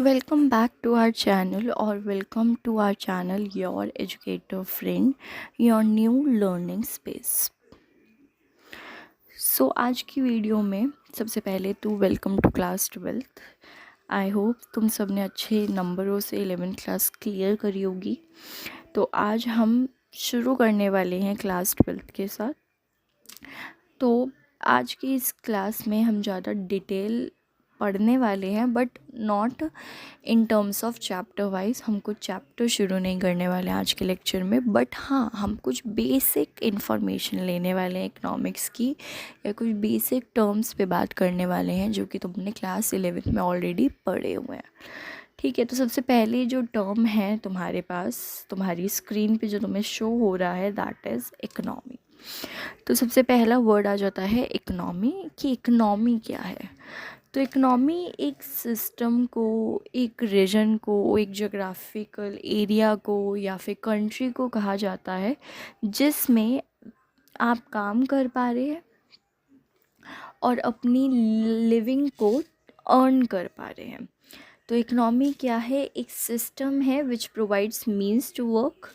Welcome back to our channel or welcome to our channel Your Educator Friend, your new learning space. आज की video में सबसे पहले तो welcome to class 12th। I hope तुम सब ने अच्छे नंबरों से 11th क्लास क्लियर करी होगी। तो आज हम शुरू करने वाले हैं क्लास 12th के साथ। तो आज की इस क्लास में हम ज़्यादा डिटेल पढ़ने वाले हैं, but not in terms of chapter wise. हम कुछ चैप्टर शुरू नहीं करने वाले हैं आज के लेक्चर में, बट हाँ, हम कुछ बेसिक इन्फॉर्मेशन लेने वाले हैं इकोनॉमिक्स की, या कुछ बेसिक टर्म्स पे बात करने वाले हैं जो कि तुमने क्लास 11th में ऑलरेडी पढ़े हुए हैं। ठीक है, तो सबसे पहले जो टर्म है तुम्हारे पास, तुम्हारी स्क्रीन पे जो तुम्हें शो हो रहा है, दैट इज़ इकोनॉमी। तो सबसे पहला वर्ड आ जाता है इकोनॉमी, कि इकोनॉमी क्या है। तो इकोनॉमी एक सिस्टम को, एक रीजन को, एक जोग्राफिकल एरिया को या फिर कंट्री को कहा जाता है जिसमें आप काम कर पा रहे हैं और अपनी लिविंग को अर्न कर पा रहे हैं। तो इकोनॉमी क्या है? एक सिस्टम है which provides means to work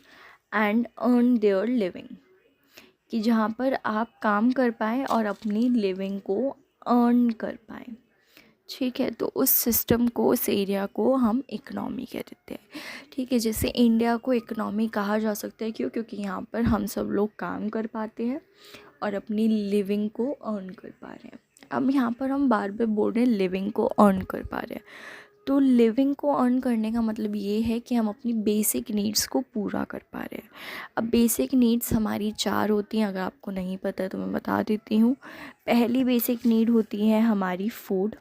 and earn their living, कि जहाँ पर आप काम कर पाएँ और अपनी लिविंग को अर्न कर पाएँ। ठीक है, तो उस सिस्टम को, उस एरिया को हम इकोनॉमी कहते हैं। ठीक है, जैसे इंडिया को इकोनॉमी कहा जा सकता है, क्योंकि यहाँ पर हम सब लोग काम कर पाते हैं और अपनी लिविंग को अर्न कर पा रहे हैं। अब यहाँ पर हम बार बार बोल रहे हैं लिविंग को अर्न कर पा रहे हैं। तो लिविंग को अर्न करने का मतलब ये है कि हम अपनी बेसिक नीड्स को पूरा कर पा रहे हैं। अब बेसिक नीड्स हमारी 4 होती हैं, अगर आपको नहीं पता है तो मैं बता देती हूँ। पहली बेसिक नीड होती है हमारी फूड।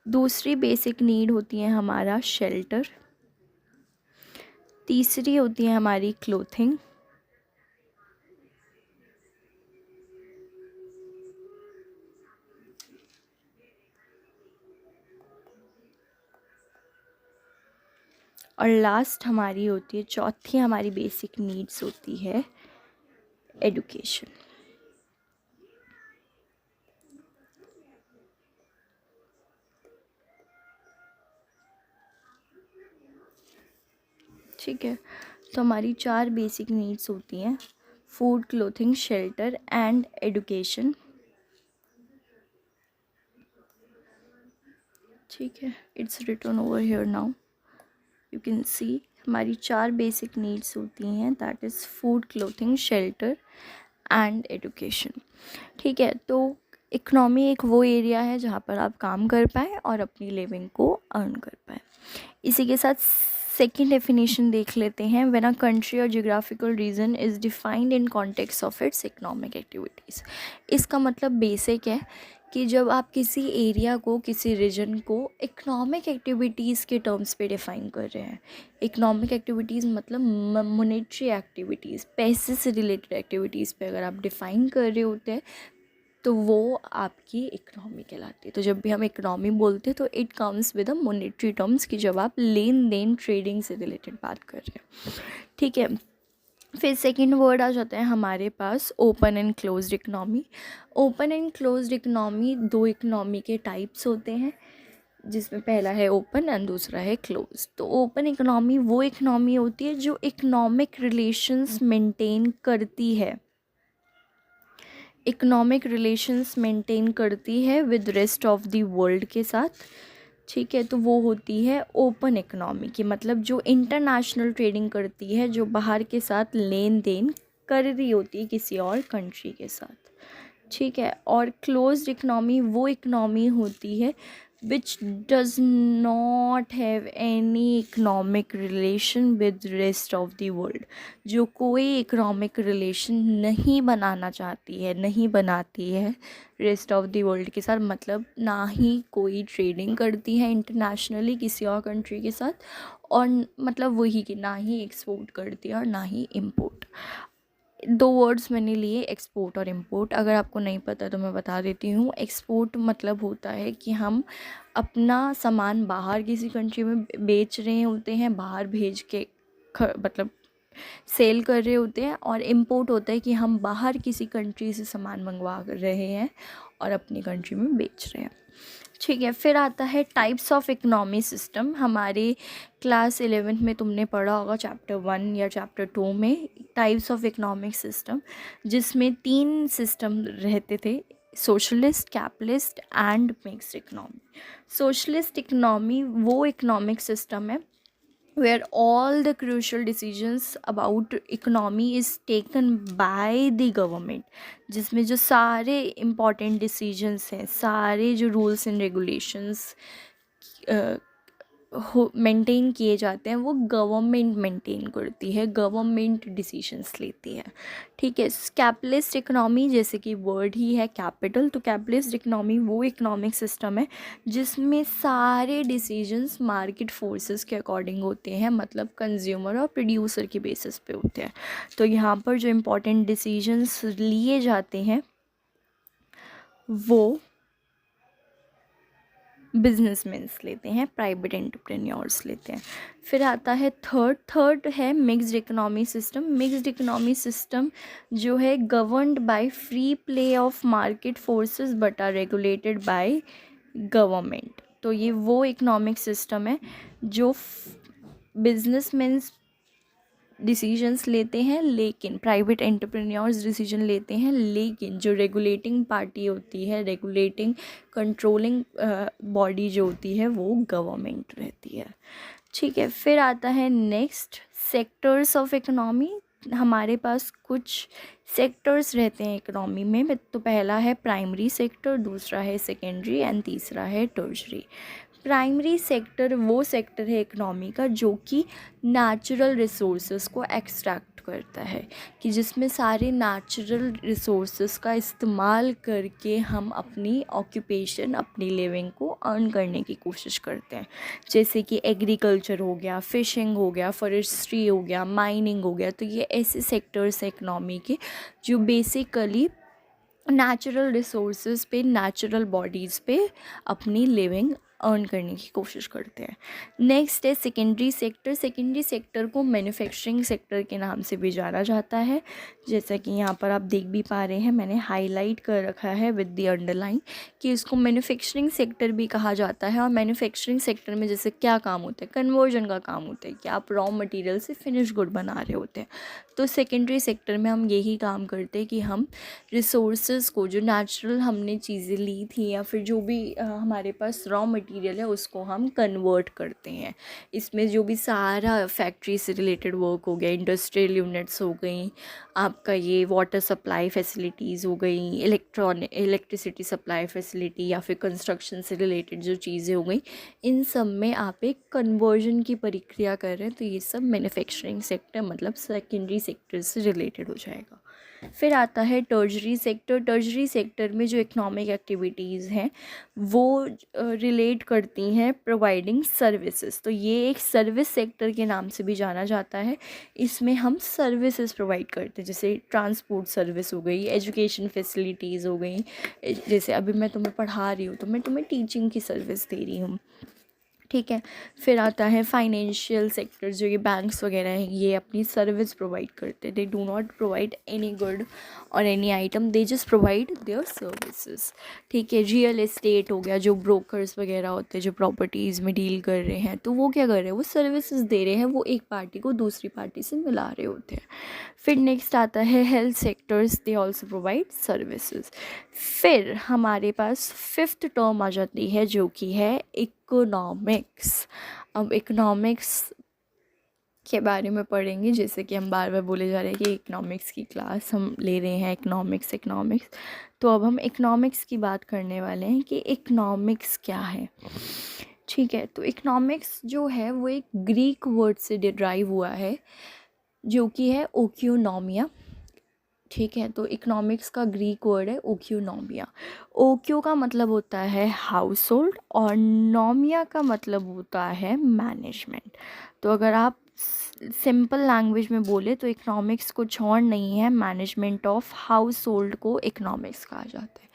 दूसरी बेसिक नीड होती है हमारा शेल्टर। तीसरी होती है हमारी क्लोथिंग। और लास्ट हमारी होती है, चौथी हमारी बेसिक नीड्स होती है एडुकेशन। ठीक है, तो हमारी 4 बेसिक नीड्स होती हैं, food, clothing, shelter and education. ठीक है, it's written over here now, you can see हमारी 4 बेसिक नीड्स होती हैं, that is food, clothing, shelter and education. ठीक है, तो इकोनॉमी एक वो एरिया है जहाँ पर आप काम कर पाएँ और अपनी लिविंग को अर्न कर पाएँ। इसी के साथ सेकेंड डेफिनेशन देख लेते हैं। व्हेन अ कंट्री और geographical region is defined in context of its economic activities. इसका मतलब बेसिक है कि जब आप किसी एरिया को, किसी रीजन को इकोनॉमिक एक्टिविटीज़ के टर्म्स पे डिफ़ाइन कर रहे हैं। इकोनॉमिक एक्टिविटीज़ मतलब मॉनेटरी एक्टिविटीज़, पैसे से रिलेटेड एक्टिविटीज़ पे अगर आप डिफ़ाइन कर रहे होते हैं तो वो आपकी इकोनॉमी कहलाती है। तो जब भी हम इकोनॉमी बोलते हैं तो it comes with a monetary terms, कि जब आप लेन देन, ट्रेडिंग से रिलेटेड बात कर रहे हैं। ठीक है, फिर सेकंड वर्ड आ जाता है हमारे पास open and closed economy. Open and closed economy, 2 economy के टाइप्स होते हैं, जिसमें पहला है ओपन एंड दूसरा है क्लोज। तो ओपन इकोनॉमी वो इकोनॉमी होती है जो इकोनॉमिक रिलेशंस मेंटेन करती है, इकोनॉमिक रिलेशंस मेंटेन करती है with rest of the world के साथ। ठीक है, तो वो होती है ओपन इकोनॉमी, की मतलब जो इंटरनेशनल ट्रेडिंग करती है, जो बाहर के साथ लेन देन कर रही होती है किसी और कंट्री के साथ। ठीक है, और क्लोज्ड इकोनॉमी वो इकोनॉमी होती है which does not have any economic relation with rest of the world, जो कोई इकोनॉमिक रिलेशन नहीं बनाना चाहती है, नहीं बनाती है रेस्ट ऑफ द वर्ल्ड के साथ। मतलब ना ही कोई ट्रेडिंग करती है इंटरनेशनली किसी और कंट्री के साथ, और मतलब वही कि ना ही एक्सपोर्ट करती है और ना ही इम्पोर्ट। 2 वर्ड्स मैंने लिए, एक्सपोर्ट और इम्पोर्ट। अगर आपको नहीं पता तो मैं बता देती हूँ। एक्सपोर्ट मतलब होता है कि हम अपना सामान बाहर किसी कंट्री में बेच रहे होते हैं, बाहर भेज के मतलब सेल कर रहे होते हैं। और इम्पोर्ट होता है कि हम बाहर किसी कंट्री से सामान मंगवा रहे हैं और अपनी कंट्री में बेच रहे हैं। ठीक है, फिर आता है टाइप्स ऑफ इकोनॉमी सिस्टम। हमारे क्लास 11th में तुमने पढ़ा होगा चैप्टर 1 या चैप्टर 2 में टाइप्स ऑफ इकोनॉमिक सिस्टम, जिसमें 3 सिस्टम रहते थे, socialist, capitalist and mixed economy. Socialist economy वो इकोनॉमिक सिस्टम है where all the crucial decisions about economy is taken by the government, जिसमें जो सारे important decisions हैं, सारे जो rules and regulations मेंटेन किए जाते हैं, वो गवर्नमेंट मेंटेन करती है, गवर्नमेंट डिसीजंस लेती है। ठीक है, कैपिटलिस्ट इकोनॉमी, जैसे कि वर्ड ही है कैपिटल, तो कैपिटलिस्ट इकोनॉमी वो इकोनॉमिक सिस्टम है जिसमें सारे डिसीजंस मार्केट फोर्सेस के अकॉर्डिंग होते हैं, मतलब कंज्यूमर और प्रोड्यूसर की बेसिस पे होते हैं। तो यहाँ पर जो इम्पोर्टेंट डिसीजंस लिए जाते हैं वो बिजनेसमैन्स लेते हैं, प्राइवेट एंटरप्रेन्योर्स लेते हैं। फिर आता है थर्ड है mixed economy system. Mixed economy system जो है governed by free play of market forces but are regulated by government. तो ये वो इकोनॉमिक सिस्टम है जो बिजनेसमैन्स डिसीजंस लेते हैं, लेकिन प्राइवेट एंटरप्रेन्योर्स डिसीजन लेते हैं, लेकिन जो रेगुलेटिंग पार्टी होती है, रेगुलेटिंग कंट्रोलिंग बॉडी जो होती है, वो गवर्नमेंट रहती है। ठीक है, फिर आता है नेक्स्ट सेक्टर्स ऑफ इकोनॉमी। हमारे पास कुछ सेक्टर्स रहते हैं इकोनॉमी में। तो पहला है प्राइमरी सेक्टर, दूसरा है सेकेंडरी एंड तीसरा है टर्शरी। प्राइमरी सेक्टर वो सेक्टर है इकोनॉमी का जो कि नेचुरल रिसोर्सेज को एक्सट्रैक्ट करता है, कि जिसमें सारे नेचुरल रिसोर्सेज का इस्तेमाल करके हम अपनी ऑक्यूपेशन, अपनी लिविंग को अर्न करने की कोशिश करते हैं। जैसे कि एग्रीकल्चर हो गया, फिशिंग हो गया, फॉरेस्ट्री हो गया, माइनिंग हो गया। तो ये ऐसे सेक्टर्स हैं इकोनॉमी के जो बेसिकली नेचुरल रिसोर्सेज पे, नेचुरल बॉडीज़ पे अपनी लिविंग अर्न करने की कोशिश करते हैं। नेक्स्ट है सेकेंडरी सेक्टर। सेकेंडरी सेक्टर को मैन्युफैक्चरिंग सेक्टर के नाम से भी जाना जाता है, जैसा कि यहाँ पर आप देख भी पा रहे हैं, मैंने हाईलाइट कर रखा है विद द अंडरलाइन कि इसको मैन्युफैक्चरिंग सेक्टर भी कहा जाता है। और मैन्युफैक्चरिंग सेक्टर में जैसे क्या काम होता है, कन्वर्जन का काम होता है कि आप रॉ मटेरियल से फिनिश गुड बना रहे होते हैं। तो सेकेंडरी सेक्टर में हम यही काम करते हैं कि हम रिसोर्सेज को, जो नेचुरल हमने चीज़ें ली थी या फिर जो भी हमारे पास रॉ मटेरियल है, उसको हम कन्वर्ट करते हैं। इसमें जो भी सारा फैक्ट्री से रिलेटेड वर्क हो गया, इंडस्ट्रियल यूनिट्स हो गई, आपका ये वाटर सप्लाई फैसिलिटीज़ हो गई, इलेक्ट्रिसिटी सप्लाई फैसिलिटी या फिर कंस्ट्रक्शन से रिलेटेड जो चीज़ें हो गई, इन सब में आप एक कन्वर्जन की प्रक्रिया कर रहे हैं। तो ये सब मैन्युफैक्चरिंग सेक्टर मतलब सेकेंडरी सेक्टर से रिलेटेड हो जाएगा। फिर आता है टर्शरी सेक्टर। टर्शरी सेक्टर में जो इकोनॉमिक एक्टिविटीज़ हैं वो रिलेट करती हैं प्रोवाइडिंग सर्विसेज। तो ये एक सर्विस सेक्टर के नाम से भी जाना जाता है। इसमें हम सर्विसेज प्रोवाइड करते हैं, जैसे ट्रांसपोर्ट सर्विस हो गई, एजुकेशन फैसिलिटीज़ हो गई। जैसे अभी मैं तुम्हें पढ़ा रही हूँ तो मैं तुम्हें टीचिंग की सर्विस दे रही हूँ। ठीक है, फिर आता है फाइनेंशियल सेक्टर, जो ये बैंक्स वगैरह हैं, ये अपनी सर्विस प्रोवाइड करते हैं। They do not provide any good और any item, they just provide their services. ठीक है, रियल एस्टेट हो गया, जो ब्रोकर्स वगैरह होते हैं जो प्रॉपर्टीज़ में डील कर रहे हैं, तो वो क्या कर रहे हैं, वो सर्विसेज दे रहे हैं, वो एक पार्टी को दूसरी पार्टी से मिला रहे होते हैं। फिर नेक्स्ट आता है health sectors, they also provide services. फिर हमारे पास फिफ्थ टर्म आ जाती है जो कि है इकोनॉमिक्स। अब इकोनॉमिक्स के बारे में पढ़ेंगे, जैसे कि हम बार बार बोले जा रहे हैं कि इकोनॉमिक्स की क्लास हम ले रहे हैं, इकोनॉमिक्स। तो अब हम इकोनॉमिक्स की बात करने वाले हैं कि इकोनॉमिक्स क्या है। ठीक है, तो इकोनॉमिक्स जो है वो एक ग्रीक वर्ड से डिराइव हुआ है जो कि है ओक्यूनोमिया। ठीक है, तो इकोनॉमिक्स का ग्रीक वर्ड है ओक्यूनोमिया। ओक्यू का मतलब होता है हाउस होल्ड और नोमिया का मतलब होता है मैनेजमेंट। तो अगर आप सिंपल लैंग्वेज में बोले तो इकोनॉमिक्स कुछ और नहीं है, मैनेजमेंट ऑफ हाउस होल्ड को इकोनॉमिक्स कहा जाता है।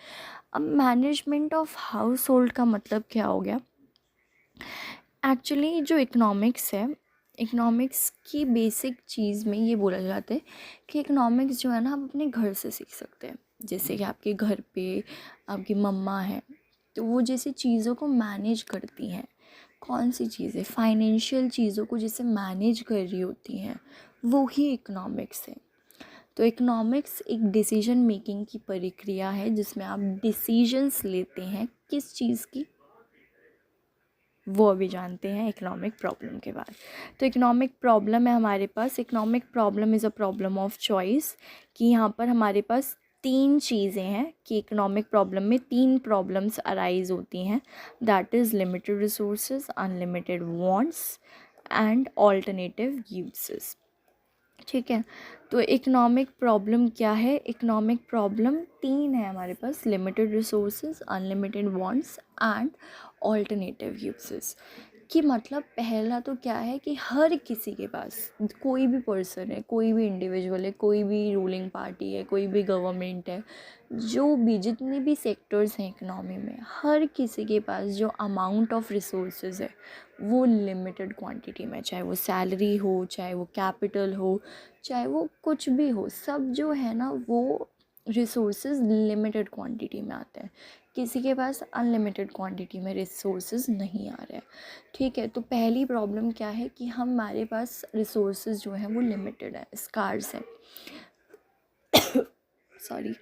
अब मैनेजमेंट ऑफ हाउस होल्ड का मतलब क्या हो गया? एक्चुअली जो इकोनॉमिक्स है, इकोनॉमिक्स की बेसिक चीज़ में ये बोला जाता है कि इकोनॉमिक्स जो है ना, आप अपने घर से सीख सकते हैं। जैसे कि आपके घर पे आपकी मम्मा है, तो वो जैसे चीज़ों को मैनेज करती हैं, कौन सी चीज़ें, फाइनेंशियल चीज़ों को जैसे मैनेज कर रही होती हैं, वो ही इकोनॉमिक्स है। तो इकोनॉमिक्स एक डिसीजन मेकिंग की प्रक्रिया है जिसमें आप डिसीजंस लेते हैं किस चीज़ की, वो अभी जानते हैं इकोनॉमिक प्रॉब्लम के बाद। तो इकोनॉमिक प्रॉब्लम है हमारे पास, economic problem is a problem of choice, कि यहाँ पर हमारे पास तीन चीज़ें हैं कि इकोनॉमिक प्रॉब्लम में तीन प्रॉब्लम्स अराइज होती हैं, that is limited resources, unlimited wants and alternative uses. ठीक है, तो इकोनॉमिक प्रॉब्लम क्या है, इकोनॉमिक प्रॉब्लम तीन है हमारे पास, limited resources, unlimited wants and alternative uses. कि मतलब पहला तो क्या है कि हर किसी के पास, कोई भी पर्सन है, कोई भी इंडिविजुअल है, कोई भी रूलिंग पार्टी है, कोई भी गवर्नमेंट है, जो भी जितने भी सेक्टर्स हैं इकोनॉमी में, हर किसी के पास जो अमाउंट ऑफ रिसोर्सेज है वो लिमिटेड क्वांटिटी में, चाहे वो सैलरी हो, चाहे वो कैपिटल हो, चाहे वो कुछ भी हो, सब जो है ना वो रिसोर्सेज लिमिटेड क्वांटिटी में आते हैं। किसी के पास अनलिमिटेड क्वांटिटी में रिसोर्सेज नहीं आ रहे हैं। ठीक है, तो पहली प्रॉब्लम क्या है कि हमारे पास रिसोर्सेज जो हैं वो लिमिटेड है, स्कार्स है। सॉरी।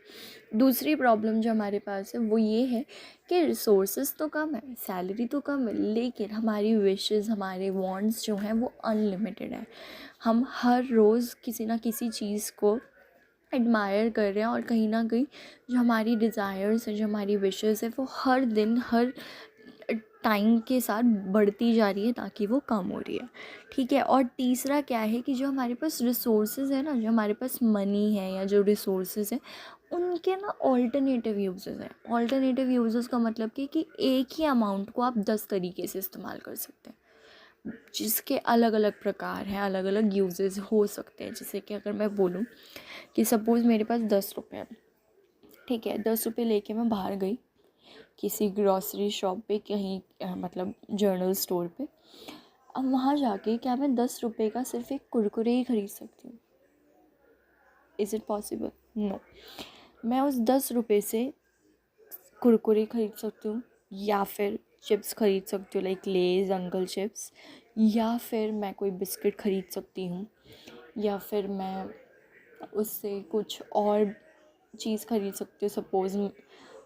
दूसरी प्रॉब्लम जो हमारे पास है वो ये है कि रिसोर्सेज तो कम है, सैलरी तो कम है, लेकिन हमारी विशेस, हमारे वांट्स जो हैं वो अनलिमिटेड है। हम हर रोज़ किसी ना किसी चीज़ को एडमायर कर रहे हैं, और कहीं ना कहीं जो हमारी डिज़ायर्स है, जो हमारी विशेस है, वो हर दिन, हर टाइम के साथ बढ़ती जा रही है, ताकि वो कम हो रही है। ठीक है, और तीसरा क्या है कि जो हमारे पास रिसोर्सेज है ना, जो हमारे पास मनी है या जो रिसोर्सेज है, उनके ना ऑल्टरनेटिव यूजेस हैं। ऑल्टरनेटिव यूजेस का मतलब कि एक ही अमाउंट को आप 10 तरीके से इस्तेमाल कर सकते हैं, जिसके अलग अलग प्रकार हैं, अलग अलग यूजेस हो सकते हैं। जैसे कि अगर मैं बोलूँ कि सपोज़ मेरे पास 10 रुपये हैं, ठीक है, 10 रुपये लेके मैं बाहर गई किसी ग्रॉसरी शॉप पे, कहीं मतलब जनरल स्टोर पे। अब वहाँ जाके क्या मैं 10 रुपये का सिर्फ एक कुरकुरे ही ख़रीद सकती हूँ? Is it possible? नो। मैं उस 10 रुपये से कुरकुरे ख़रीद सकती हूँ, या फिर चिप्स ख़रीद सकती हूँ, लाइक लेज़ अंकल चिप्स, या फिर मैं कोई बिस्किट ख़रीद सकती हूँ, या फिर मैं उससे कुछ और चीज़ ख़रीद सकती हूँ। सपोज़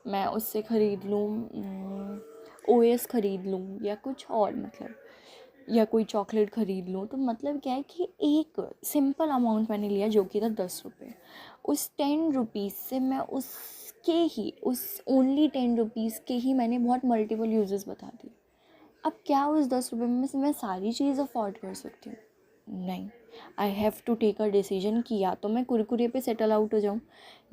मैं उससे ख़रीद लूँ ओएस ख़रीद लूँ, या कुछ और, मतलब, या कोई चॉकलेट ख़रीद लूँ। तो मतलब क्या है कि एक सिंपल अमाउंट मैंने लिया जो कि था 10 रुपये। उस 10 रुपीज़ से मैं उस ओनली 10 रुपीज़ के ही मैंने बहुत मल्टीपल यूजेस बता दिए। अब क्या उस 10 रुपये में से मैं सारी चीज़ अफोर्ड कर सकती हूँ? नहीं। I have to take a decision कि या तो मैं कुरकुरे पे सेटल आउट हो जाऊँ,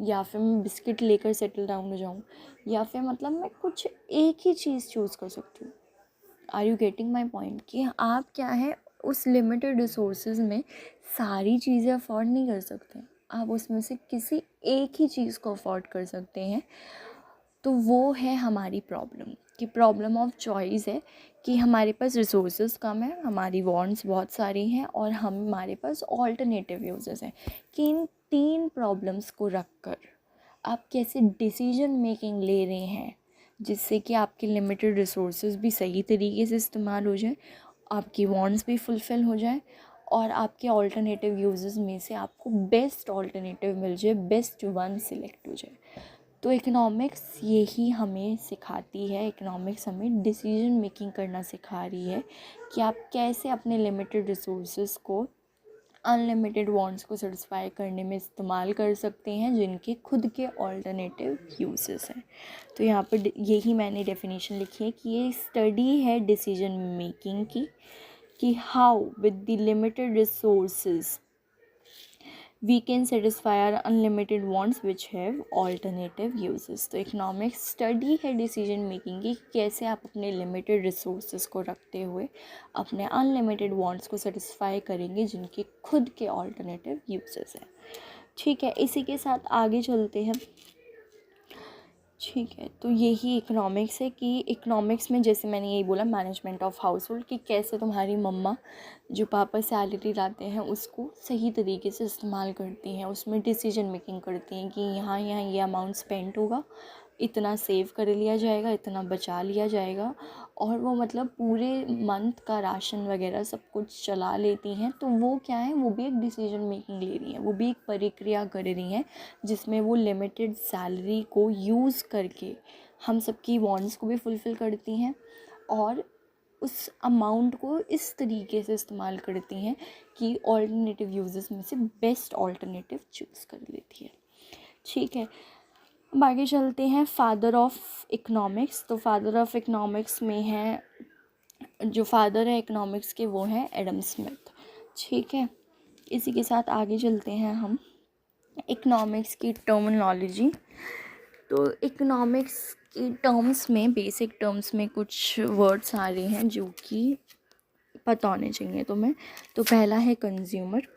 या फिर मैं बिस्किट लेकर सेटल डाउन हो जाऊँ, या फिर मतलब मैं कुछ एक ही चीज़ चूज़ कर सकती हूँ। Are you getting my point? कि आप क्या है, उस लिमिटेड रिसोर्सेज में सारी चीज़ें अफोर्ड नहीं कर सकते, आप उसमें से किसी एक ही चीज़ को अफोर्ड कर सकते हैं। तो वो है हमारी प्रॉब्लम, कि प्रॉब्लम ऑफ चॉइस है, कि हमारे पास रिसोर्सेज कम है, हमारी वांट्स बहुत सारी हैं, और हमारे पास ऑल्टरनेटिव यूजेस हैं। कि इन तीन प्रॉब्लम्स को रख कर आप कैसे डिसीजन मेकिंग ले रहे हैं, जिससे कि आपके लिमिटेड रिसोर्सेज भी सही तरीके से इस्तेमाल हो जाए, आपकी वांट्स भी फुलफ़िल हो जाए, और आपके ऑल्टरनेटिव यूजेस में से आपको बेस्ट ऑल्टरनेटिव मिल जाए, बेस्ट वन सिलेक्ट हो जाए। तो इकोनॉमिक्स यही हमें सिखाती है, इकोनॉमिक्स हमें डिसीजन मेकिंग करना सिखा रही है, कि आप कैसे अपने लिमिटेड रिसोर्सेज को अनलिमिटेड वांट्स को सेटिस्फाई करने में इस्तेमाल कर सकते हैं, जिनके खुद के ऑल्टरनेटिव यूजेस हैं। तो यहाँ पर यही मैंने डेफिनेशन लिखी है कि ये स्टडी है डिसीजन मेकिंग की, कि how with the limited resources we can satisfy our unlimited wants which have alternative uses। तो इकोनॉमिक्स स्टडी है डिसीजन मेकिंग की, कैसे आप अपने लिमिटेड रिसोर्सेज को रखते हुए अपने अनलिमिटेड वांट्स को सेटिस्फाई करेंगे, जिनके खुद के ऑल्टरनेटिव यूजेस हैं। ठीक है, इसी के साथ आगे चलते हैं। ठीक है, तो यही इकोनॉमिक्स है, कि इकोनॉमिक्स में जैसे मैंने यही बोला, मैनेजमेंट ऑफ हाउस होल्ड, कि कैसे तुम्हारी मम्मा जो पापा सैलरी लाते हैं उसको सही तरीके से इस्तेमाल करती हैं, उसमें डिसीजन मेकिंग करती हैं कि यहाँ यहाँ ये अमाउंट स्पेंड होगा, इतना सेव कर लिया जाएगा, इतना बचा लिया जाएगा, और वो मतलब पूरे मंथ का राशन वगैरह सब कुछ चला लेती हैं। तो वो क्या है, वो भी एक डिसीजन मेकिंग ले रही हैं, वो भी एक प्रक्रिया कर रही हैं जिसमें वो लिमिटेड सैलरी को यूज़ करके हम सबकी वांट्स को भी फुलफ़िल करती हैं और उस अमाउंट को इस तरीके से इस्तेमाल करती हैं कि ऑल्टरनेटिव यूजेस में से बेस्ट ऑल्टरनेटिव चूज़ कर लेती है। ठीक है, अब आगे चलते हैं फादर ऑफ इकोनॉमिक्स। तो फादर ऑफ इकोनॉमिक्स में है, जो फादर है इकोनॉमिक्स के वो हैं एडम स्मिथ। ठीक है, इसी के साथ आगे चलते हैं हम इकोनॉमिक्स की टर्मिनोलॉजी। तो इकोनॉमिक्स की टर्म्स में, बेसिक टर्म्स में कुछ वर्ड्स आ रहे हैं जो कि पता होने चाहिए तुम्हें। तो पहला है कंज्यूमर।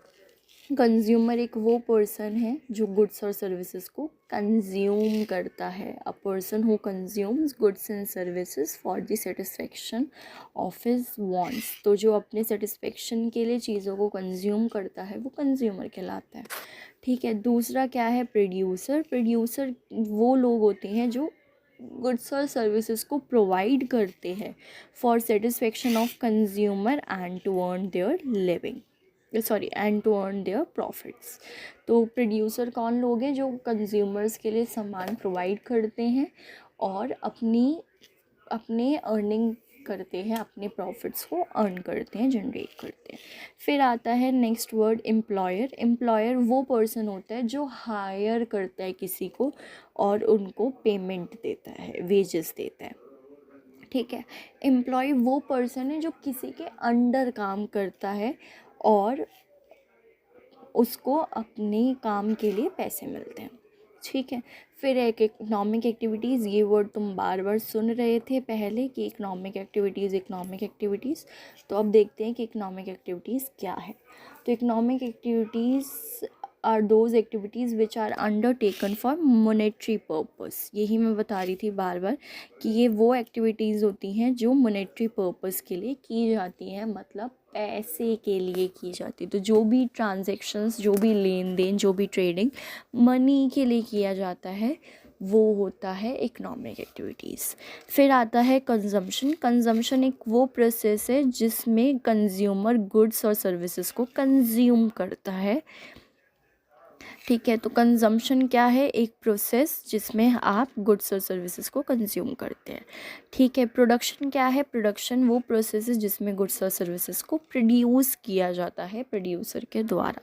कंज्यूमर एक वो पर्सन है जो गुड्स और सर्विसेज को कंज्यूम करता है। A person who consumes goods and services for the satisfaction of his wants. तो जो अपने सेटिस्फेक्शन के लिए चीज़ों को कंज्यूम करता है वो कंज्यूमर कहलाता है। ठीक है, दूसरा क्या है, प्रोड्यूसर। प्रोड्यूसर वो लोग होते हैं जो गुड्स और सर्विसेज को प्रोवाइड करते हैं for satisfaction of consumer and to earn their living, sorry and to earn their profits. तो प्रोड्यूसर कौन लोग हैं, जो कंज्यूमर्स के लिए सामान प्रोवाइड करते हैं और अपने अर्निंग करते हैं, अपने प्रॉफिट्स को अर्न करते हैं, जनरेट करते हैं। फिर आता है नेक्स्ट वर्ड एम्प्लॉयर। एम्प्लॉयर वो पर्सन होता है जो हायर करता है किसी को और उनको पेमेंट देता है, वेजेस देता है। ठीक है, एम्प्लॉय वो पर्सन है जो किसी के अंडर काम करता है और उसको अपने काम के लिए पैसे मिलते हैं। ठीक है, फिर एक इकोनॉमिक एक्टिविटीज़। ये वर्ड तुम बार बार सुन रहे थे पहले कि इकोनॉमिक एक्टिविटीज़, इकोनॉमिक एक्टिविटीज़। तो अब देखते हैं कि इकोनॉमिक एक्टिविटीज़ क्या है। तो economic activities are those activities which are undertaken for monetary purpose. यही मैं बता रही थी बार बार कि ये वो एक्टिविटीज़ होती हैं जो मोनेटरी पर्पस के लिए की जाती हैं, मतलब पैसे के लिए की जाती है। तो जो भी ट्रांजैक्शंस, जो भी लेन देन, जो भी ट्रेडिंग मनी के लिए किया जाता है वो होता है इकोनॉमिक एक्टिविटीज़। फिर आता है कंजम्पशन। कंजम्पशन एक वो प्रोसेस है जिसमें कंज्यूमर गुड्स और सर्विसेज को कंज्यूम करता है। ठीक है, तो कंजम्पशन क्या है, एक प्रोसेस जिसमें आप गुड्स और सर्विसेज को कंज्यूम करते हैं। ठीक है, प्रोडक्शन क्या है, प्रोडक्शन वो प्रोसेस है जिसमें गुड्स और सर्विसेज को प्रोड्यूस किया जाता है प्रोड्यूसर के द्वारा।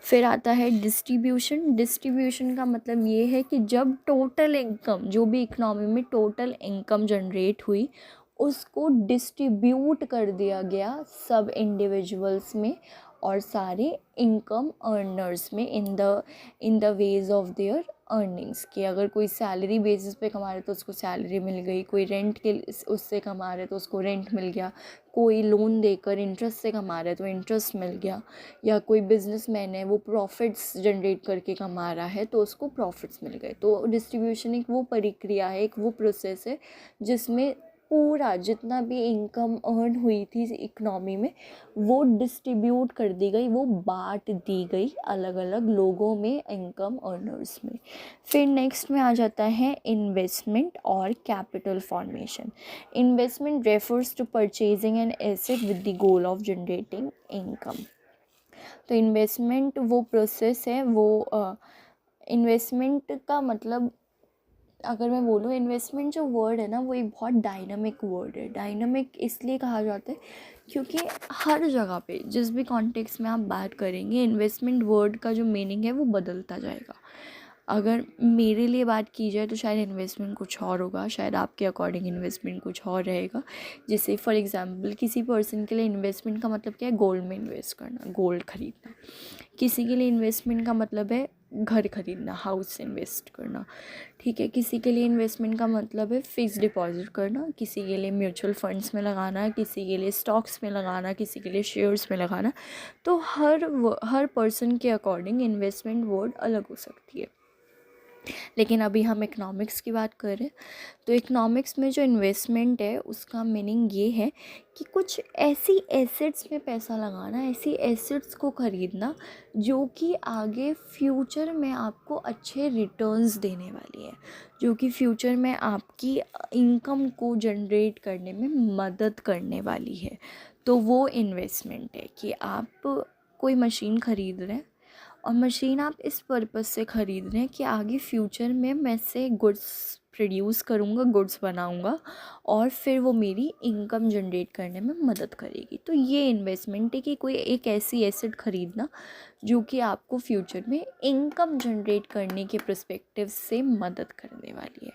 फिर आता है डिस्ट्रीब्यूशन। डिस्ट्रीब्यूशन का मतलब ये है कि जब टोटल इनकम, जो भी इकोनॉमी में टोटल इनकम जनरेट हुई, उसको डिस्ट्रीब्यूट कर दिया गया सब इंडिविजुअल्स में और सारे इनकम अर्नर्स में in the ways of their earnings. कि अगर कोई सैलरी बेसिस पे कमा रहे तो उसको सैलरी मिल गई, कोई रेंट के उससे कमा रहे तो उसको रेंट मिल गया, कोई लोन देकर इंटरेस्ट से कमा रहा है तो इंटरेस्ट मिल गया, या कोई बिजनेसमैन है वो प्रॉफिट्स जनरेट करके कमा रहा है तो उसको प्रॉफिट्स मिल गए। तो डिस्ट्रीब्यूशन एक वो प्रक्रिया है, एक वो प्रोसेस है जिसमें पूरा जितना भी इनकम अर्न हुई थी इकनॉमी में वो डिस्ट्रीब्यूट कर दी गई, वो बांट दी गई अलग अलग लोगों में, इनकम अर्नर्स में। फिर नेक्स्ट में आ जाता है इन्वेस्टमेंट और capital formation. Investment refers to purchasing an asset with the goal of generating income. तो इन्वेस्टमेंट वो प्रोसेस है, वो इन्वेस्टमेंट का मतलब अगर मैं बोलूँ, इन्वेस्टमेंट जो वर्ड है ना वो एक बहुत डायनामिक वर्ड है। डायनामिक इसलिए कहा जाता है क्योंकि हर जगह पे जिस भी कॉन्टेक्स्ट में आप बात करेंगे इन्वेस्टमेंट वर्ड का जो मीनिंग है वो बदलता जाएगा। अगर मेरे लिए बात की जाए तो शायद इन्वेस्टमेंट कुछ और होगा, शायद आपके अकॉर्डिंग इन्वेस्टमेंट कुछ और रहेगा। जैसे फॉर एग्जांपल किसी पर्सन के लिए इन्वेस्टमेंट का मतलब क्या है, गोल्ड में इन्वेस्ट करना, गोल्ड खरीदना। किसी के लिए इन्वेस्टमेंट का मतलब है घर खरीदना, हाउस इन्वेस्ट करना। ठीक है, किसी के लिए इन्वेस्टमेंट का मतलब है फिक्स डिपॉजिट करना, किसी के लिए म्यूचुअल फंड्स में लगाना, किसी के लिए स्टॉक्स में लगाना, किसी के लिए शेयर्स में लगाना। तो हर पर्सन के अकॉर्डिंग इन्वेस्टमेंट वर्ड अलग हो सकती है। लेकिन अभी हम इकनॉमिक्स की बात कर रहे हैं। तो इकनॉमिक्स में जो इन्वेस्टमेंट है उसका मीनिंग ये है कि कुछ ऐसी एसेट्स में पैसा लगाना, ऐसी एसेट्स को ख़रीदना जो कि आगे फ्यूचर में आपको अच्छे रिटर्न्स देने वाली है, जो कि फ्यूचर में आपकी इनकम को जनरेट करने में मदद करने वाली है। तो वो इन्वेस्टमेंट है कि आप कोई मशीन ख़रीद रहे हैं और मशीन आप इस पर्पज़ से ख़रीद रहे हैं कि आगे फ्यूचर में मैं से गुड्स प्रोड्यूस करूँगा, गुड्स बनाऊँगा और फिर वो मेरी इनकम जनरेट करने में मदद करेगी। तो ये इन्वेस्टमेंट है कि कोई एक ऐसी एसेट ख़रीदना जो कि आपको फ्यूचर में इनकम जनरेट करने के पर्सपेक्टिव से मदद करने वाली है।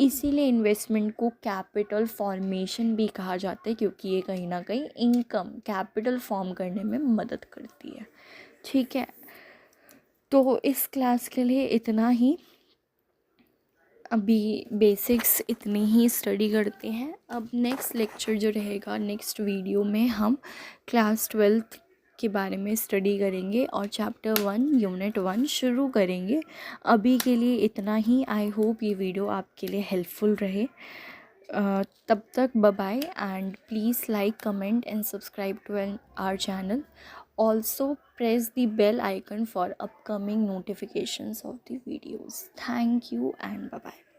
इसीलिए इन्वेस्टमेंट को कैपिटल फॉर्मेशन भी कहा जाता है, क्योंकि ये कहीं ना कहीं इनकम कैपिटल फॉर्म करने में मदद करती है। ठीक है, तो इस क्लास के लिए इतना ही। अभी बेसिक्स इतनी ही स्टडी करते हैं। अब नेक्स्ट लेक्चर जो रहेगा, नेक्स्ट वीडियो में हम क्लास 12th के बारे में स्टडी करेंगे और चैप्टर 1 यूनिट 1 शुरू करेंगे। अभी के लिए इतना ही। आई होप ये वीडियो आपके लिए हेल्पफुल रहे। तब तक bye bye, and please like, comment and subscribe to our channel. Also press the bell icon for upcoming notifications of the videos. Thank you and bye bye.